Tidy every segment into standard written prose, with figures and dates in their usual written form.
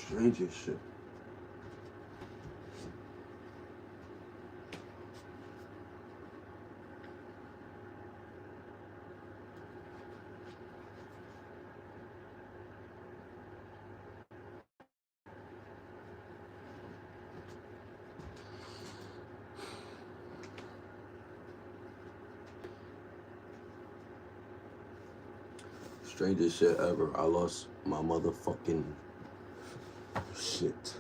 Strangest shit. Strangest shit ever. I lost my motherfucking shit.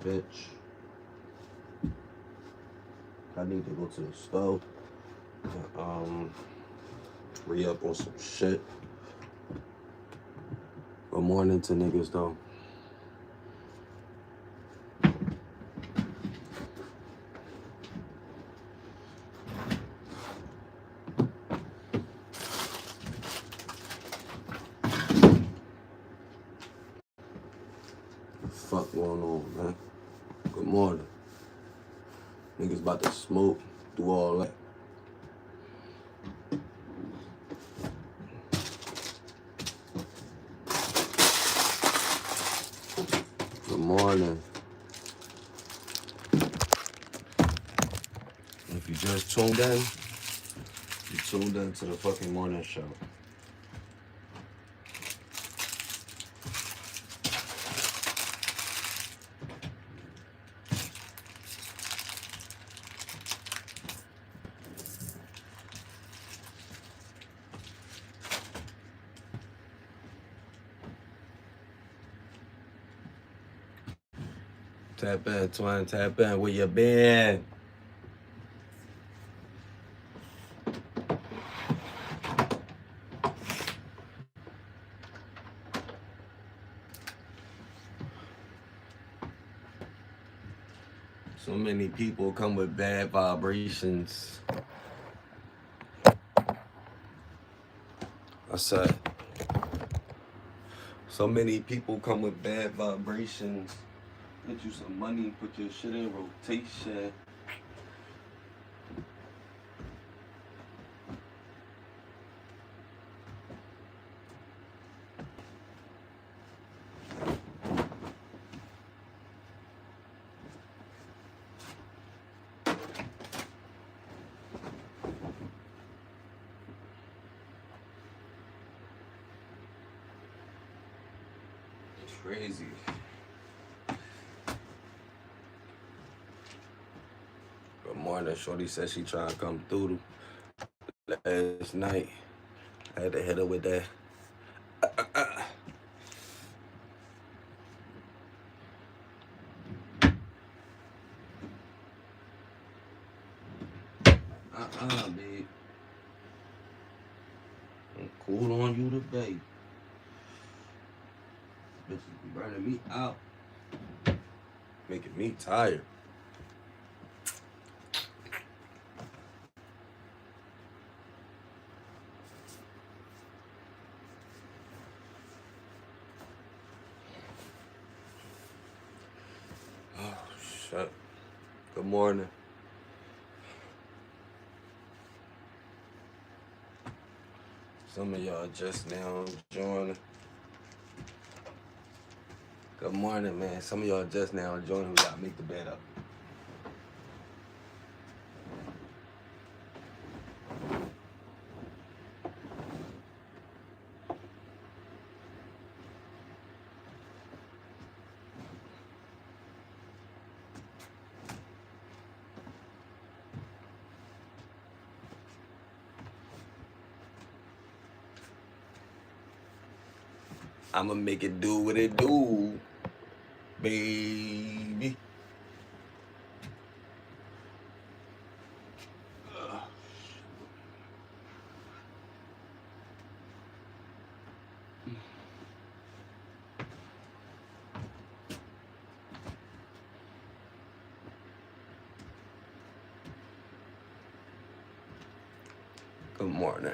Bitch. I need to go to the store. Re-up on some shit. Good morning to niggas though. Fuck going on, man? Good morning. Niggas about to smoke, do all that. Good morning. If you just tuned in, you tuned in to the fucking morning show. Tap in, twin, tap in. Where you been? So many people come with bad vibrations. I said, so many people come with bad vibrations. Get you some money, put your shit in rotation. It's crazy. Good morning. Shorty said she trying to come through last night. I had to hit her with that. Babe. I'm cool on you today. Bitches be burning me out. Making me tired. Oh, shit. Good morning. Some of y'all just now joining. Good morning, man. Some of y'all just now joining. We gotta make the bed up. I'ma make it do what it do, baby. Good morning.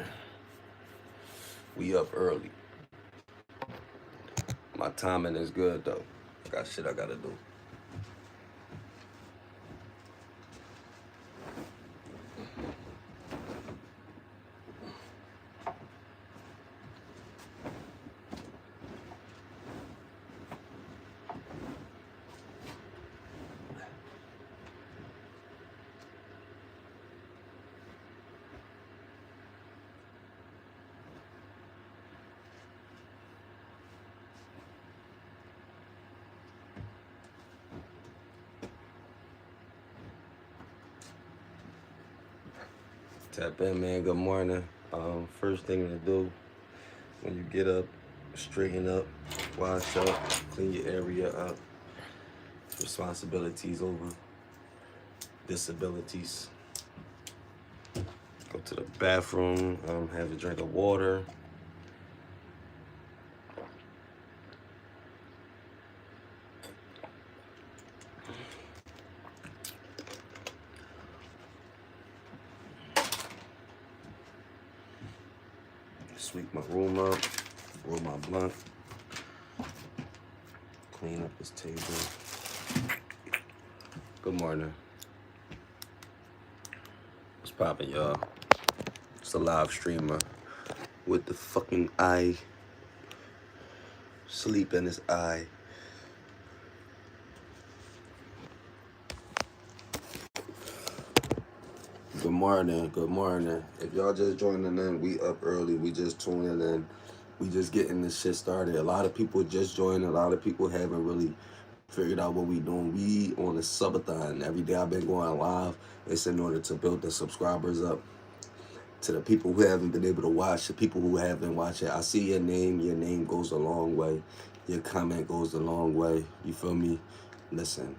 We up early. My timing is good though. I got shit I gotta do. Tap in, man. Good morning. First thing to do when you get up, straighten up, wash up, clean your area up. Responsibilities over disabilities. Go to the bathroom, have a drink of water. Sweep my room up, roll my blunt, clean up this table. Good morning. What's poppin', y'all? It's a live streamer with the fucking eye. Sleep in his eye. Good morning, good morning. If y'all just joining in, we up early. We just tuning in. We just getting this shit started. A lot of people just joined. A lot of people haven't really figured out what we doing. We on a subathon. Every day I've been going live. It's in order to build the subscribers up. To the people who haven't been able to watch, the people who haven't watched it, I see your name. Your name goes a long way. Your comment goes a long way. You feel me? Listen,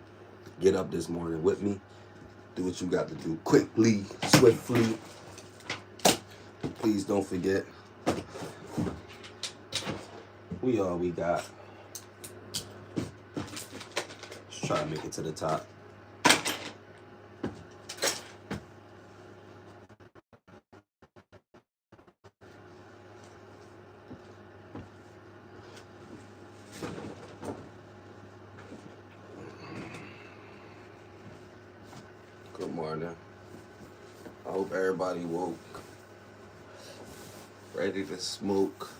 get up this morning with me. Do what you got to do quickly, swiftly. Please don't forget. We all we got. Let's try to make it to the top. Good morning. I hope everybody woke. Ready to smoke.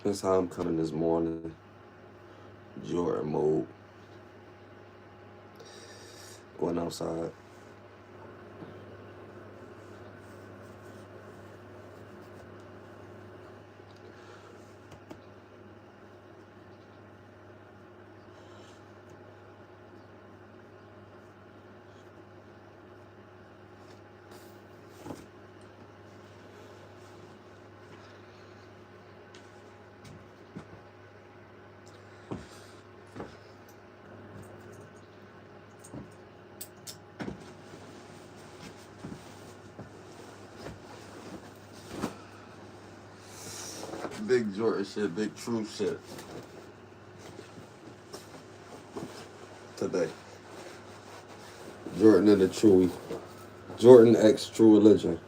That's how I'm coming this morning. Jordan mode. Going outside. Big Jordan shit, big true shit. Today. Jordan and the True. Jordan X True Religion.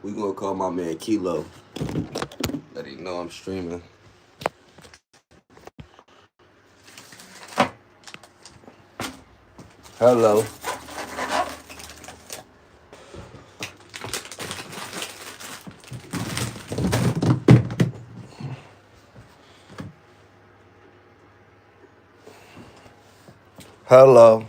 We gonna call my man Kilo. Let him know I'm streaming. Hello. Hello.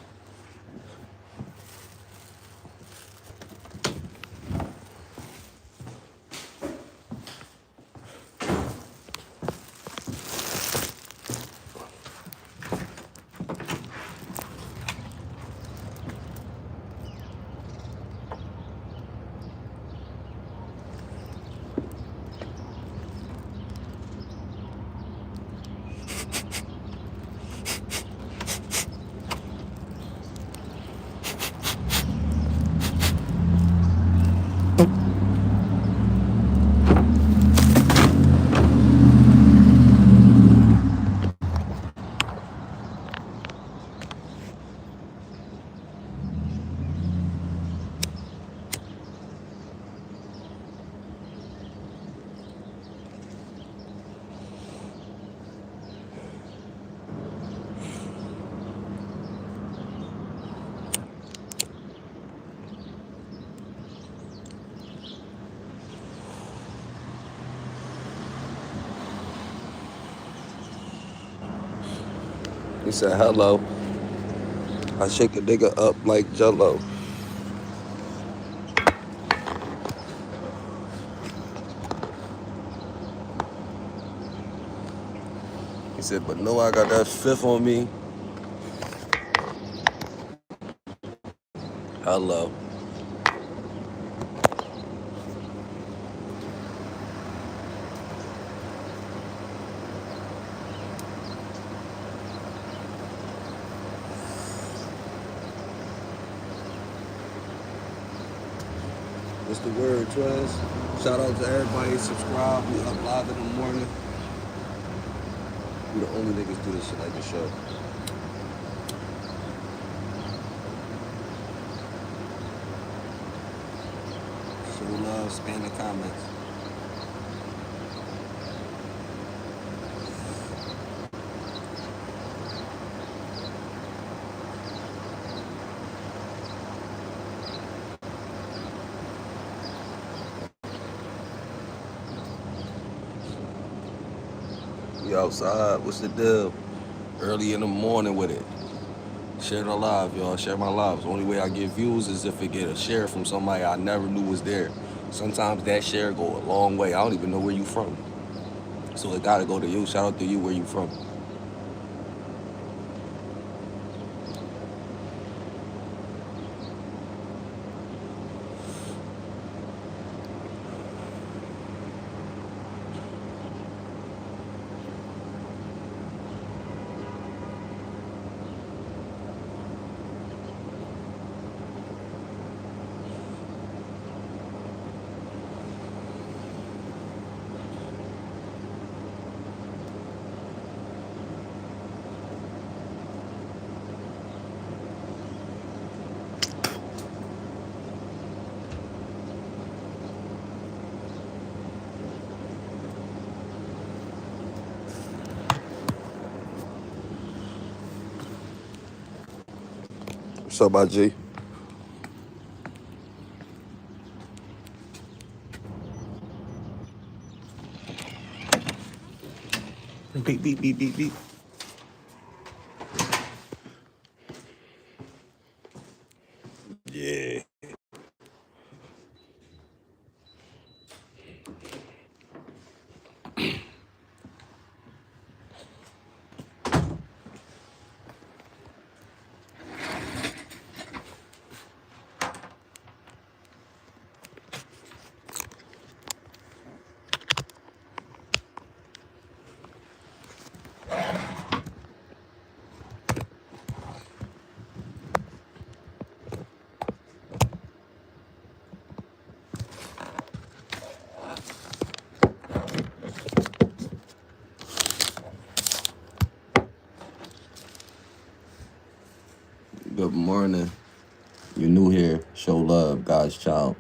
He said, hello. I shake a nigga up like jello. He said, but no, I got that fifth on me. Hello. What's the word, twins? Shout out to everybody. Subscribe. We up live in the morning. We the only niggas do this shit like the show. Show love, spam the comments. We outside. What's the deal? Early in the morning with it. Share the live, y'all. Share my lives. The only way I get views is if it get a share from somebody I never knew was there. Sometimes that share go a long way. I don't even know where you from. So it gotta go to you. Shout out to you where you from. What's up, my G? Beep, beep, beep, beep, beep. Yeah. Good morning. You're new here. Show love, God's child.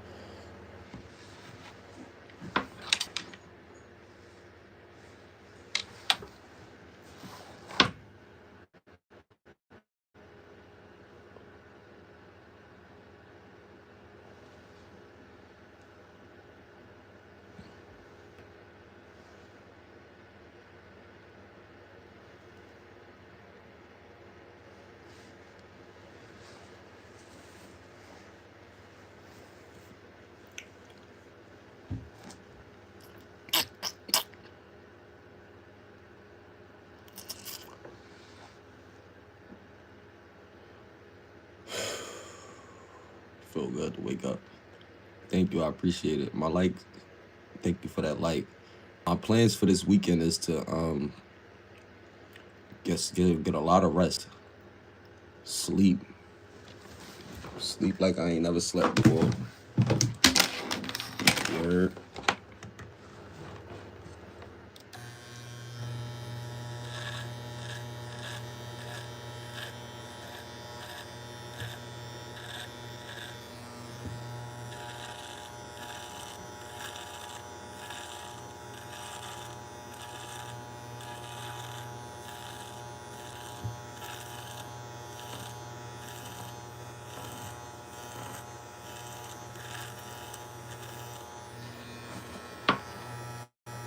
Feel good to wake up. Thank you. I appreciate it. My like. Thank you for that like. My plans for this weekend is to get a lot of rest, sleep, sleep like I ain't never slept before. Word.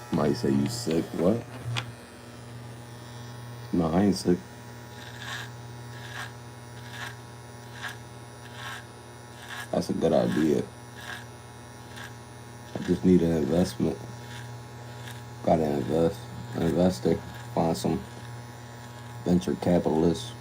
Somebody say you sick. What? No, I ain't sick. that's a good idea. I just need an investment. Gotta invest. An investor. Find some venture capitalists.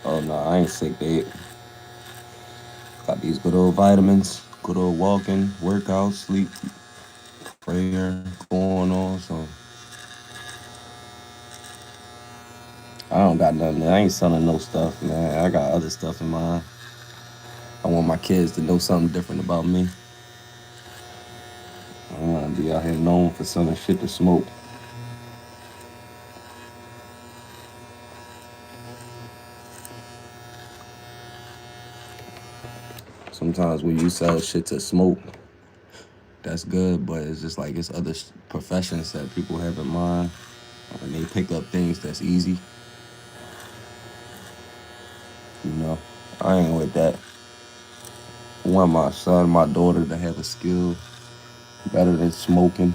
Oh no, I ain't sick, babe. Got these good old vitamins, good old walking, workout, sleep, prayer going on. So I don't got nothing. I ain't selling no stuff, man. I got other stuff in mind. I want my kids to know something different about me. I don't want to be out here known for selling shit to smoke. Sometimes when you sell shit to smoke, that's good, but it's just like it's other professions that people have in mind, and they pick up things that's easy. You know, I ain't with that. I want my son, my daughter to have a skill better than smoking,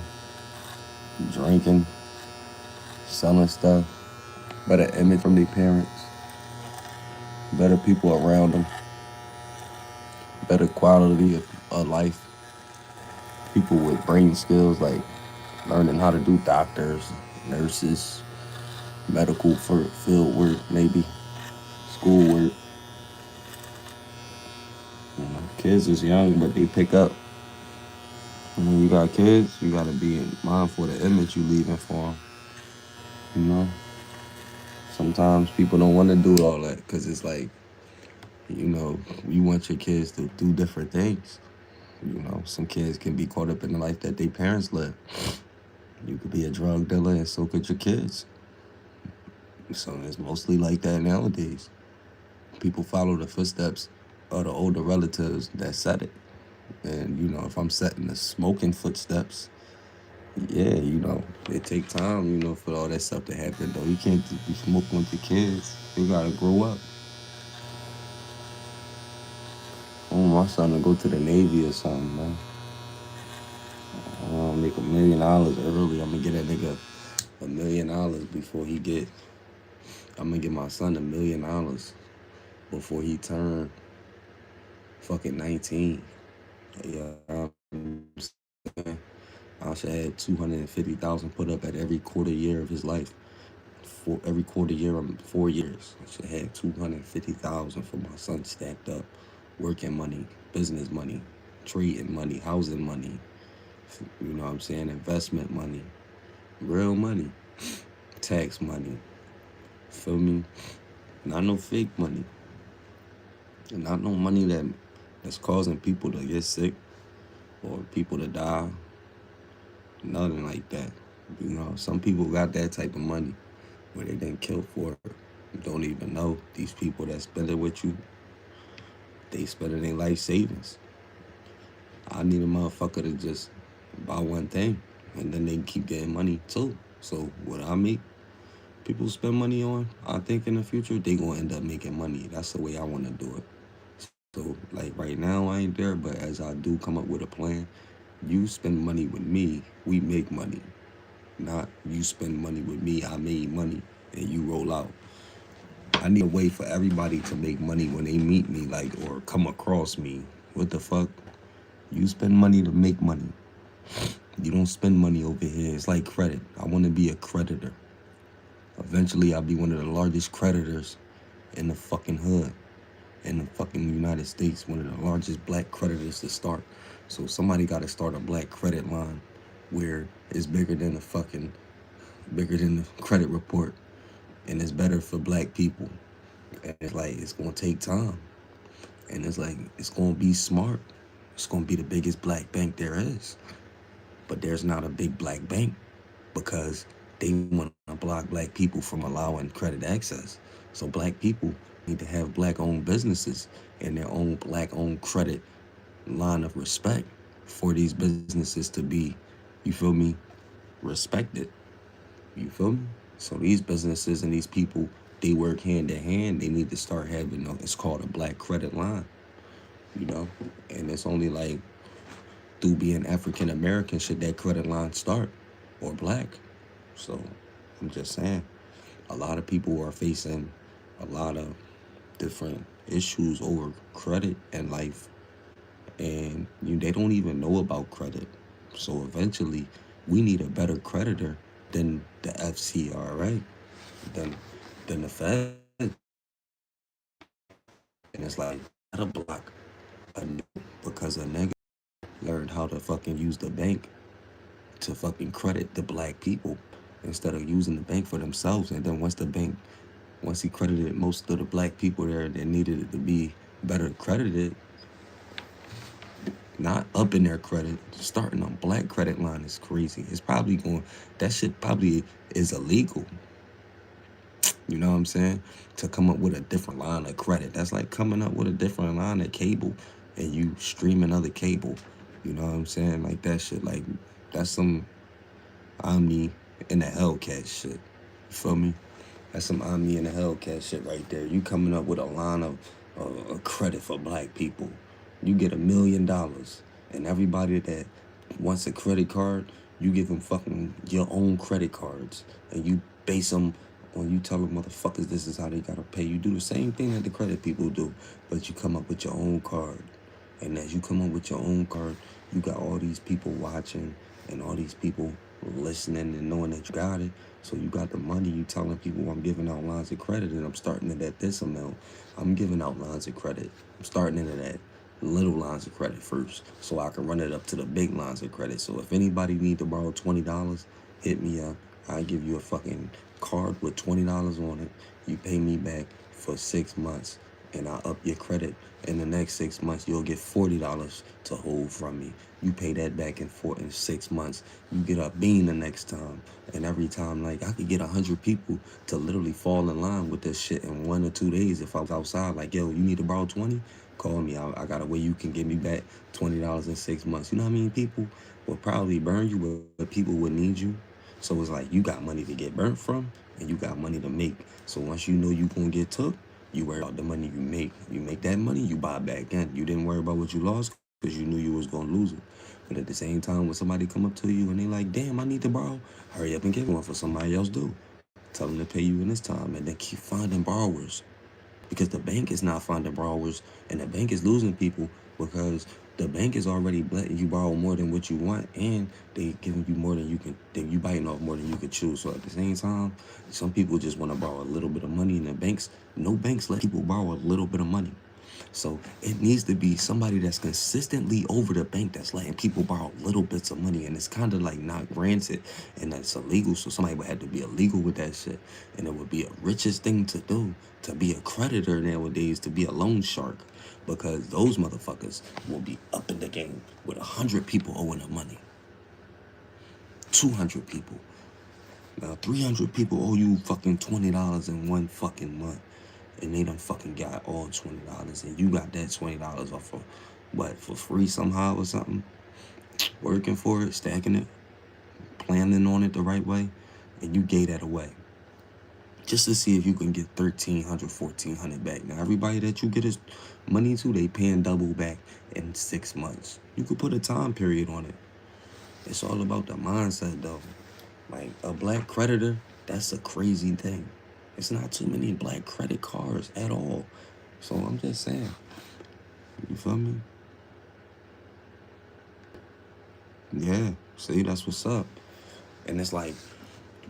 drinking, selling stuff. Better image from their parents, better people around them, better quality of life. People with brain skills like learning how to do doctors, nurses, medical for field work, maybe school work. You know, kids is young, but they pick up. And when you got kids, you gotta be mindful of the image you leaving for them. You know, sometimes people don't want to do all that because it's like, you want your kids to do different things. Some kids can be caught up in the life that their parents live. You could be a drug dealer, and so could your kids. So it's mostly like that nowadays. People follow the footsteps of the older relatives that said it. And if I'm setting the smoking footsteps, yeah, it take time, for all that stuff to happen. Though you can't just be smoking with the kids. You gotta grow up. I want my son to go to the Navy or something, man. I want to make $1 million early. I'm gonna get that nigga $1 million before he get. I'm gonna get my son $1 million before he turn fucking 19. Yeah, I'm saying I should have 250,000 put up at every quarter year of his life. For every quarter year, 4 years, I should have 250,000 for my son stacked up. Working money, business money, trading money, housing money. You know what I'm saying? Investment money, real money, tax money. Feel me? Not no fake money. And not no money that's causing people to get sick or people to die. Nothing like that. Some people got that type of money where they didn't kill for it. Don't even know these people that spend it with you. They spending their life savings. I need a motherfucker to just buy one thing, and then they keep getting money too. So what I make people spend money on, I think in the future they gonna end up making money. That's the way I want to do it. So like right now I ain't there, but as I do come up with a plan, you spend money with me, we make money. Not you spend money with me, I made money, and you roll out. I need a way for everybody to make money when they meet me, like, or come across me. What the fuck? You spend money to make money. You don't spend money over here. It's like credit. I want to be a creditor. Eventually, I'll be one of the largest creditors in the fucking hood, in the fucking United States. One of the largest black creditors to start. So somebody got to start a black credit line where it's bigger than the credit report, and it's better for black people. And it's like it's gonna take time, and it's like it's gonna be smart. It's gonna be the biggest black bank there is, but there's not a big black bank because they want to block black people from allowing credit access. So black people need to have black-owned businesses and their own black-owned credit line of respect for these businesses to be You feel me? Respect it. You feel me? So these businesses and these people, they work hand in hand. They need to start having, it's called a black credit line, you know? And it's only like through being African American should that credit line start, or black. So I'm just saying, a lot of people are facing a lot of different issues over credit and life, and they don't even know about credit. So eventually, we need a better creditor than the FCRA, than the feds, and it's like that'll block a because a nigga learned how to fucking use the bank to fucking credit the black people instead of using the bank for themselves. And then once he credited most of the black people there that needed it to be better credited, not up in their credit, starting on black credit line is crazy. It's probably going, that shit probably is illegal. You know what I'm saying? To come up with a different line of credit. That's like coming up with a different line of cable and you stream another cable. You know what I'm saying? Like that shit, like that's some Omni in the Hellcat shit. You feel me? That's some Omni in the Hellcat shit right there. You coming up with a line of credit for black people. You get $1 million, and everybody that wants a credit card, you give them fucking your own credit cards, and you base them on you tell them motherfuckers this is how they gotta pay. You do the same thing that the credit people do, but you come up with your own card. And as you come up with your own card, you got all these people watching and all these people listening and knowing that you got it. So you got the money. You telling people I'm giving out lines of credit and I'm starting it at this amount. I'm giving out lines of credit. I'm starting it at little lines of credit first so I can run it up to the big lines of credit. So if anybody need to borrow $20, hit me up. I give you a fucking card with $20 on it. You pay me back for 6 months and I up your credit. In the next 6 months, you'll get $40 to hold from me. You pay that back in 6 months. You get a bean the next time. And every time, like, I could get 100 people to literally fall in line with this shit in 1 or 2 days. If I was outside, like, yo, you need to borrow 20? Call me. I got a way you can give me back $20 in 6 months. You know what I mean? People will probably burn you, but people would need you. So it's like you got money to get burnt from, and you got money to make. So once you know you gonna get took, you worry about the money you make. You make that money, you buy back in. You didn't worry about what you lost because you knew you was gonna lose it. But at the same time, when somebody come up to you and they like, damn, I need to borrow, hurry up and get one for somebody else do. Tell them to pay you in this time, and then keep finding borrowers, because the bank is not finding borrowers and the bank is losing people because the bank is already letting you borrow more than what you want, and they giving you more than you can, you biting off more than you can chew. So at the same time, some people just want to borrow a little bit of money, and the banks, no banks let people borrow a little bit of money. So it needs to be somebody that's consistently over the bank that's letting people borrow little bits of money, and it's kind of like not granted, and that's illegal. So somebody would have to be illegal with that shit, and it would be a richest thing to do to be a creditor nowadays, to be a loan shark, because those motherfuckers will be up in the game with 100 people owing them money, 200 people. Now 300 people owe you fucking $20 in one fucking month, and they done fucking got all $20, and you got that $20 off of what, for free somehow or something, working for it, stacking it, planning on it the right way, and you gave that away just to see if you can get 1,300, 1,400 back. Now everybody that you get his money to, they paying double back in 6 months. You could put a time period on it. It's all about the mindset though. Like a black creditor, that's a crazy thing. It's not too many black credit cards at all. So I'm just saying, you feel me? Yeah, see, that's what's up. And it's like,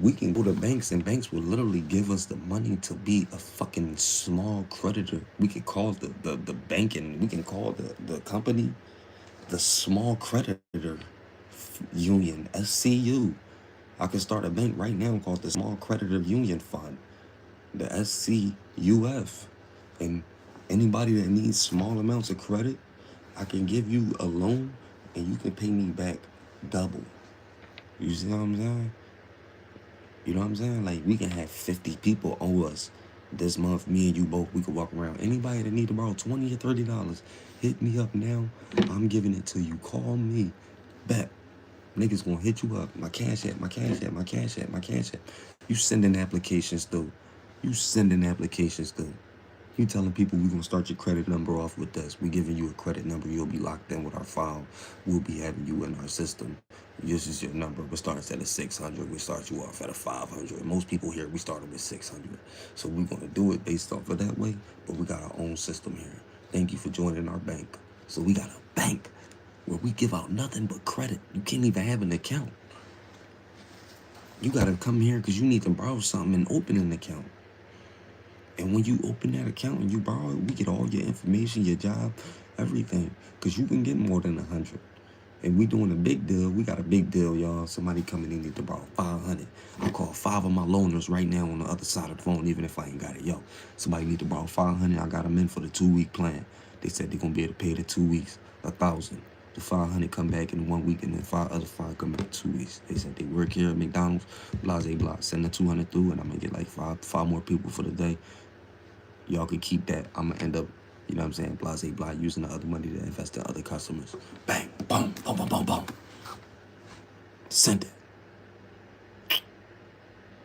we can go to banks and banks will literally give us the money to be a fucking small creditor. We can call the bank, and we can call the company the small creditor union, SCU. I can start a bank right now called the Small Creditor Union Fund, the SCUF. And anybody that needs small amounts of credit, I can give you a loan and you can pay me back double. You see what I'm saying? You know what I'm saying? Like, we can have 50 people owe us this month, me and you both. We could walk around. Anybody that need to borrow $20 or $30, hit me up now. I'm giving it to you. Call me back. Niggas gonna hit you up. My cash app, my cash app, my cash app, my cash app. You sending applications through. You sending applications through. You telling people we gonna start your credit number off with this. We giving you a credit number. You'll be locked in with our file. We'll be having you in our system. This is your number. We start at a 600. We start you off at a 500. Most people here, we started with 600. So we're gonna do it based off of that way. But we got our own system here. Thank you for joining our bank. So we got a bank where we give out nothing but credit. You can't even have an account. You gotta come here because you need to borrow something and open an account. And when you open that account and you borrow it, we get all your information, your job, everything. Because you can get more than 100. And we doing a big deal. We got a big deal, y'all. Somebody coming in need to borrow 500. I'll call 5 of my loaners right now on the other side of the phone, even if I ain't got it. Yo, somebody need to borrow 500. I got them in for the 2-week plan. They said they're going to be able to pay the 2 weeks, 1,000. The 500 come back in 1 week, and then 5 come back in 2 weeks. They said they work here at McDonald's, blase blah. Send the 200 through, and I'm going to get like five more people for the day. Y'all can keep that. I'm going to end up, you know what I'm saying, blase blah, using the other money to invest in other customers. Bang, boom, boom, boom, boom, boom. Send it.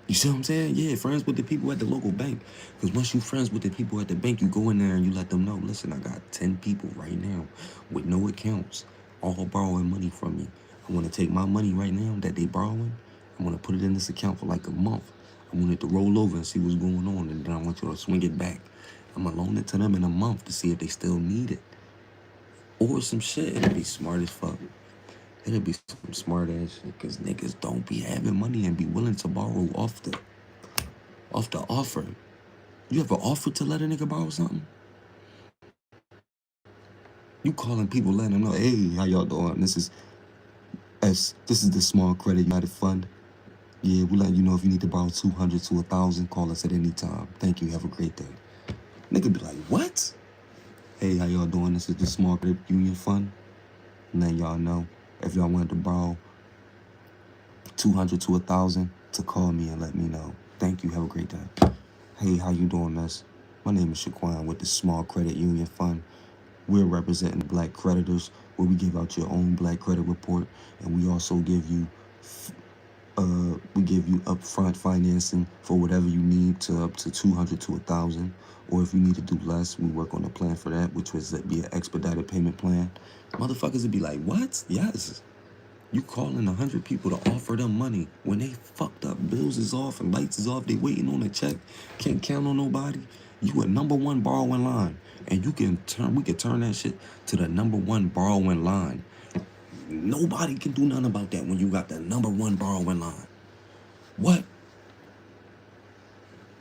You see what I'm saying? Yeah, friends with the people at the local bank. Because once you friends with the people at the bank, you go in there and you let them know, listen, I got 10 people right now with no accounts, all borrowing money from me. I want to take my money right now that they borrowing. I want to put it in this account for like a month. I want it to roll over and see what's going on, and then I want you to swing it back. I'm going to loan it to them in a month to see if they still need it. Or some shit. It'll be smart as fuck. It'll be some smart ass shit, because niggas don't be having money and be willing to borrow off the offer. You ever offered to let a nigga borrow something? You calling people, letting them know, hey, how y'all doing? This is the Small Credit United Fund. Yeah, we letting you know if you need to borrow 200 to 1,000, call us at any time. Thank you. Have a great day. Nigga be like, what? Hey, how y'all doing? This is the Small Credit Union Fund. And then y'all know if y'all wanted to borrow 200 to 1,000, to call me and let me know. Thank you. Have a great day. Hey, how you doing, miss? My name is Shaquan with the Small Credit Union Fund. We're representing Black creditors, where we give out your own Black credit report, and we also give you upfront financing for whatever you need, to up to 200 to 1,000. Or if you need to do less, we work on a plan for that, which was be an expedited payment plan. Motherfuckers would be like, what? Yes. You calling 100 people to offer them money when they fucked up, bills is off and lights is off, they waiting on a check, can't count on nobody. You a #1 borrowing line, and we can turn that shit to the #1 borrowing line. Nobody can do nothing about that when you got the #1 borrowing line. What?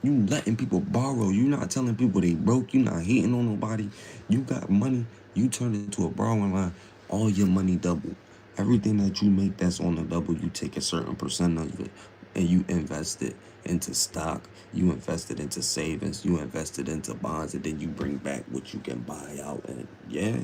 You letting people borrow. You not telling people they broke. You not hating on nobody. You got money. You turn it into a borrowing line. All your money double. Everything that you make that's on the double, you take a certain percent of it and you invest it into stock. You invest it into savings. You invest it into bonds, and then you bring back what you can buy out. And yeah.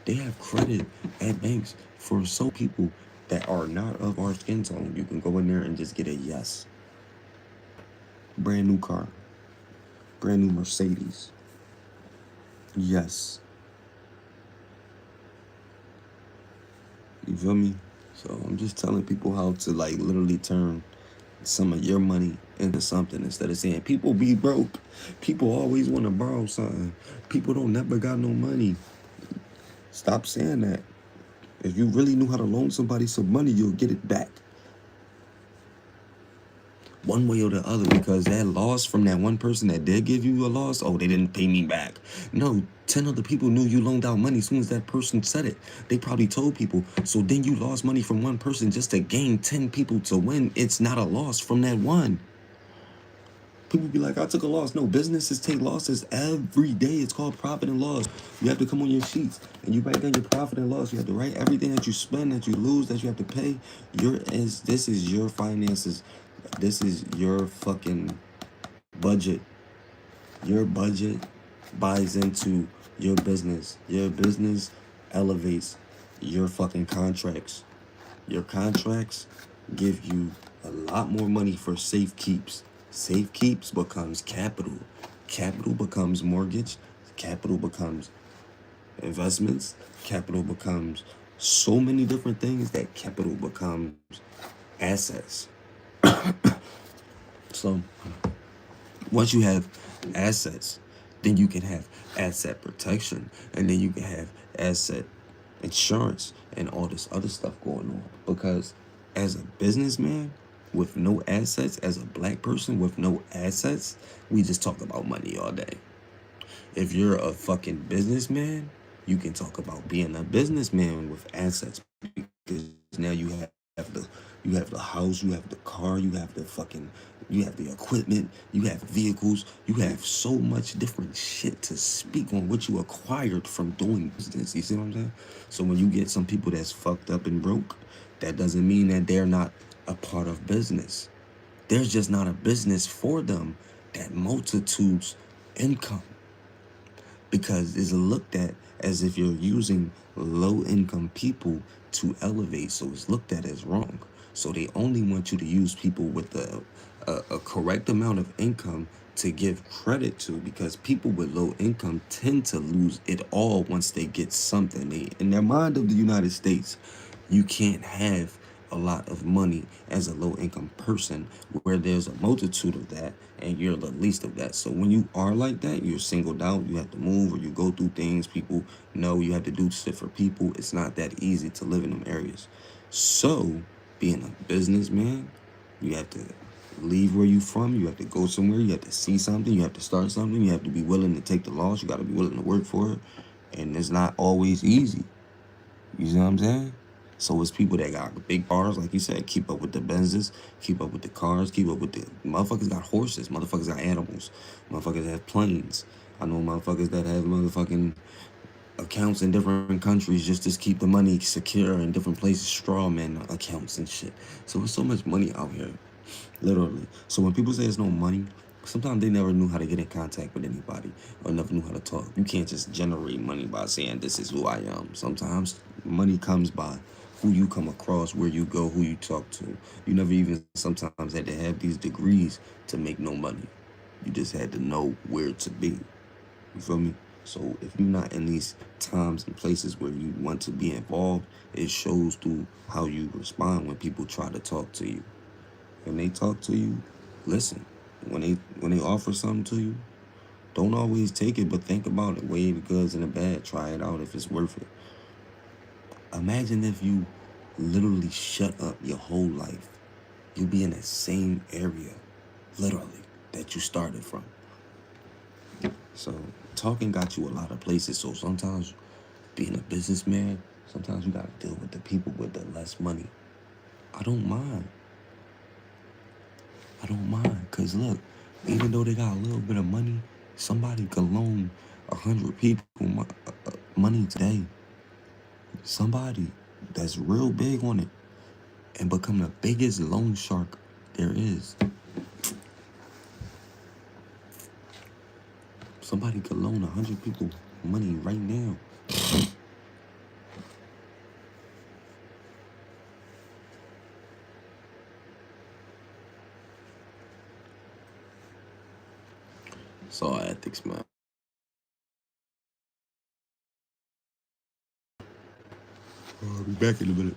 They have credit at banks for so people that are not of our skin tone. You can go in there and just get a yes. Brand new car. Brand new Mercedes. Yes. You feel me? So I'm just telling people how to like literally turn some of your money into something, instead of saying people be broke. People always want to borrow something. People don't never got no money. Stop saying that. If you really knew how to loan somebody some money, you'll get it back. One way or the other, because that loss from that one person that did give you a loss, oh, they didn't pay me back. No, 10 other people knew you loaned out money as soon as that person said it. They probably told people. So then you lost money from one person just to gain 10 people to win. It's not a loss from that one. People be like, I took a loss. No, businesses take losses every day. It's called profit and loss. You have to come on your sheets and you write down your profit and loss. You have to write everything that you spend, that you lose, that you have to pay. This is your finances. This is your fucking budget. Your budget buys into your business. Your business elevates your fucking contracts. Your contracts give you a lot more money for safe keeps. Safe keeps becomes capital. Capital becomes mortgage, capital becomes investments, capital becomes so many different things that capital becomes assets. So once you have assets, then you can have asset protection, and then you can have asset insurance and all this other stuff going on. Because as a businessman with no assets, as a black person with no assets, we just talk about money all day. If you're a fucking businessman, you can talk about being a businessman with assets, because now you have the house, you have the car, you have the equipment, you have vehicles, you have so much different shit to speak on what you acquired from doing business. You see what I'm saying? So when you get some people that's fucked up and broke, that doesn't mean that they're not a part of business. There's just not a business for them that multitudes income, because it's looked at as if you're using low income people to elevate. So it's looked at as wrong. So they only want you to use people with a correct amount of income to give credit to, because people with low income tend to lose it all once they get something. In their mind of the United States, you can't have a lot of money as a low income person, where there's a multitude of that and you're the least of that. So when you are like that, you're singled out, you have to move or you go through things, people know you have to do shit for people. It's not that easy to live in them areas. So being a businessman, you have to leave where you from, you have to go somewhere, you have to see something, you have to start something, you have to be willing to take the loss, you got to be willing to work for it, and it's not always easy. You see what I'm saying? So it's people that got big cars, like you said, keep up with the Benzes, keep up with the cars, keep up with the motherfuckers got horses, motherfuckers got animals, motherfuckers have planes. I know motherfuckers that have motherfucking accounts in different countries just to keep the money secure in different places, straw man accounts and shit. So there's so much money out here, literally. So when people say there's no money, sometimes they never knew how to get in contact with anybody or never knew how to talk. You can't just generate money by saying this is who I am. Sometimes money comes by who you come across, where you go, who you talk to. You never even sometimes had to have these degrees to make no money. You just had to know where to be. You feel me? So if you're not in these times and places where you want to be involved, it shows through how you respond when people try to talk to you. When they talk to you, listen. When they offer something to you, don't always take it, but think about it. Weigh the goods and the bad. Try it out if it's worth it. Imagine if you literally shut up your whole life. You'll be in that same area, literally, that you started from. So talking got you a lot of places. So sometimes being a businessman, sometimes you gotta deal with the people with the less money. I don't mind. I don't mind, cause look, even though they got a little bit of money, somebody could loan 100 people money today. Somebody that's real big on it and become the biggest loan shark there is. Somebody could loan 100 people money right now. It's all ethics, man. I'll be back in a minute.